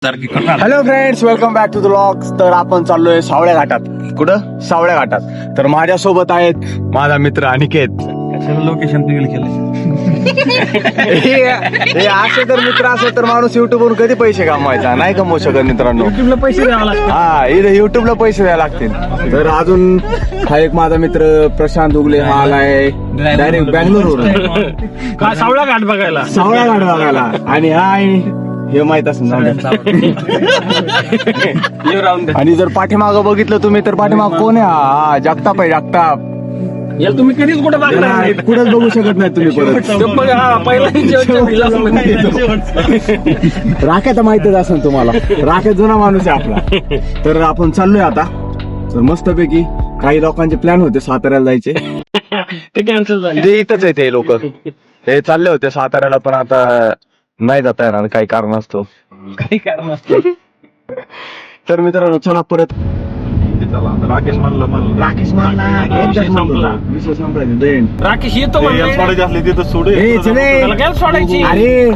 Hello friends, welcome back to the vlogs. तर आपण चाललोय सावळ्या घाटात. कुठं? सावळ्या घाटात. तर माझ्यासोबत आहेत माझा मित्र अनिकेत. लोकेशन रिव्हील केलं. हे असे जर मित्र असेल तर माणूस युट्यूब वरून कधी पैसे कमवायचा, नाही कमवू शकत मित्रांनो. युट्यूबला पैसे द्यावा लागतात. हा, इथे युट्यूबला पैसे द्यावे लागतील. तर अजून हा एक माझा मित्र प्रशांत उगले, हा आलाय डायरेक्ट बँगलोरवरून का सावळा घाट बघायला. सावळ्या घाट बघायला. आणि हा हे माहित असेल. आणि जर पाठीमागं बघितलं तुम्ही तर पाठीमाग कोण आहे? हा जगताप आहे, जगताप. याला तुम्ही कधीच कुठे बघणार नाही. कुठेच बघू शकत नाही तुम्ही परत. तो बघा, हा पहिला शेवटच्या विलास मध्ये. राख्या तर माहितच असेल तुम्हाला. राख्या जुना माणूस आहे आपला. तर आपण चाललोय आता. तर मस्तपैकी काही लोकांचे प्लॅन होते साताऱ्याला जायचे, ते कॅन्सल झाले. ते इथंच आहे ते लोक. ते चालले होते साताऱ्याला, पण आता नाही जाता येणार काही कारण असतो. काही कारण असतं. तर मित्रांनो चला परत. राकेश येतो म्हणलं. त्याला काय सोडायची. अरे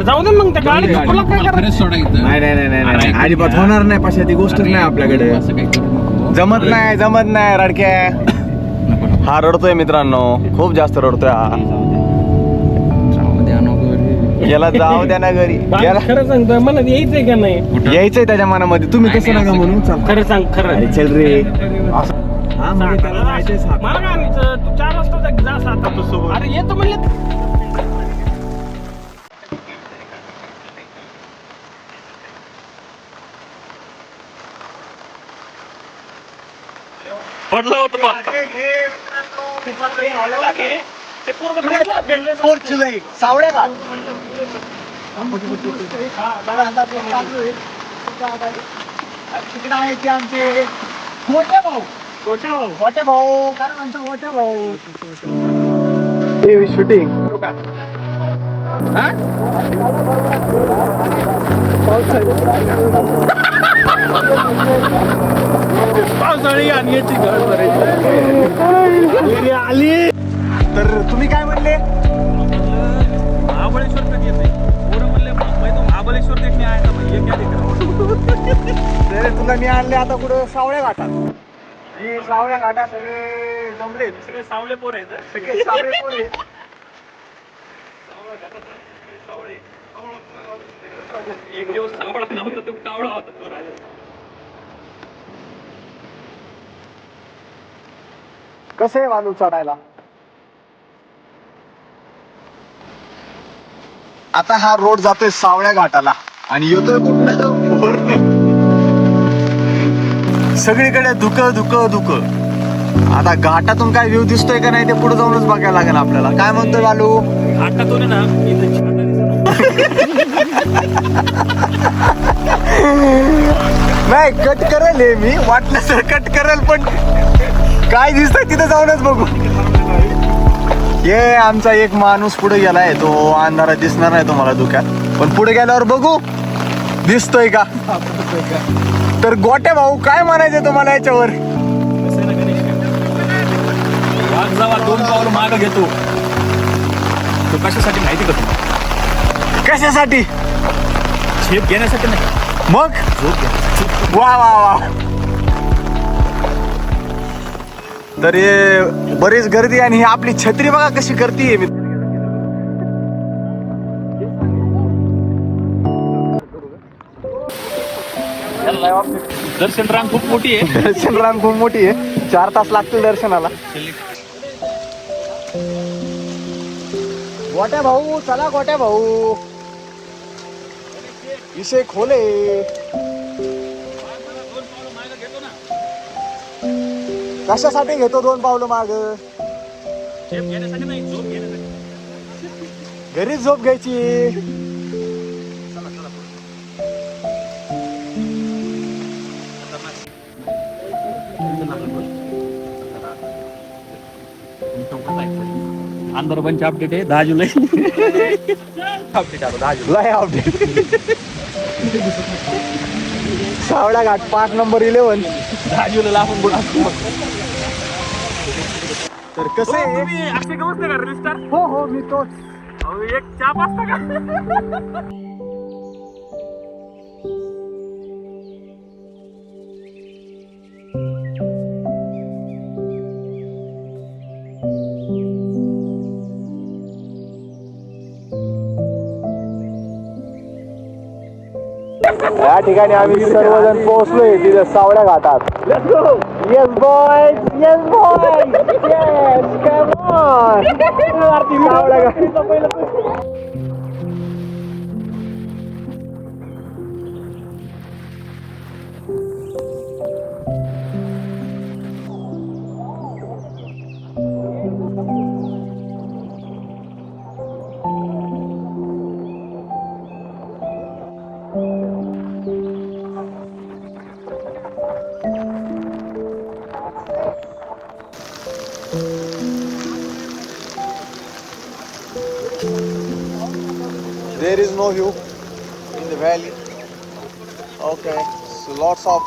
जाऊ दे मग, त्या गाडीत तुला काय करायचं. नाही अजिबात होणार नाही. पाशा ती गोष्टच नाही आपल्याकडे. जमत नाही रडक्या. हा रडतोय मित्रांनो, खूप जास्त रडतोय हा. याला जाऊ द्या ना घरी. याला खरं सांगतो, मला यायचंय का नाही. यायचंय त्याच्या मनामध्ये. तुम्ही कसं नका म्हणून. चल खरं सांग, खरं. चल रे. हा म्हणजे त्याला जायचंय सातारा. मला काय आणायचं? तू 4 वाजता जा सातारा. अरे येतो म्हणले. पडलं होतं सावळ्या घाट. तिकडे आहे ते आमचे मोठे भाऊ. मोठे भाऊ काय म्हणतो? मोठे भाऊ शूटिंग. पावसाळी आणि याची घर आली. तर तुम्ही काय म्हणले? महाबळेश्वर कधी येते? पोरं म्हणले महाबळेश्वर देखणे आहे ना, म्हणजे क्या तर तुला मी आणले आता कुठं? सावळ्या घाटात. ही सावळ्या घाटात सगळे जमलेत. सगळे सावळे पोर आहेत. सगळे सावळे पोर आहेत. एक दिवस सावळा नव्हता, तो कावळा होता. कसं आहे वालू चढायला? आता हा रोड जातोय सावळ्या घाटाला आणि येतोय कुठं? सगळीकडे धुक. आता घाटातून काय व्ह्यू दिसतोय का नाही ते पुढे जाऊनच बघायला लागेल आपल्याला. काय म्हणतोय वालू? घाटातून ना नाही कट करेल हे मी, वाटलं तर कट करेल, पण काय दिसतंय तिथे जाऊनच बघू. ये आमचा एक माणूस पुढे गेलाय, तो अंधारात दिसणार नाही तुम्हाला धुक्यात, पण पुढे गेल्यावर बघू दिसतोय का. तर गोट्या भाऊ काय म्हणायचं तुम्हाला याच्यावर? वाघ जावा 2 पावलं मागं घेतो. तो कशासाठी माहिती का तुम्हाला? कशासाठी? झेप घेण्यासाठी नाही, मग झोप घ्या. वा. तर हे बरीच गर्दी आणि ही आपली छत्री बघा कशी करते. दर्शन रांग खूप मोठी आहे. दर्शन रांग खूप मोठी आहे. 4 तास लागतील दर्शनाला. गोट्या भाऊ चला, गोट्या भाऊ विषय खोले. कशासाठी घेतो 2 पावलं माग? झेप घेण्यासाठी नाही, झोप घेण्यासाठी. घरीच झोप घ्यायची. अंदरबनचे अपडेट आहे 10 जुलै. अपडेट आलो 10 जुलै. लय अपडेट. सावळा घाट पार्ट नंबर 11. 10 जुलैला आपण बोला. तर कसं आहे? तुम्ही अक्षय गवसते का रील स्टार? हो मी तोच. एक चहा पाचता का? या ठिकाणी आम्ही सर्वजण पोहोचलोय तिथे सावळ्या घाटात. Yes boy, yes boy, yes come on. Savalya Ghat. There is no view in the valley. Okay, so lots of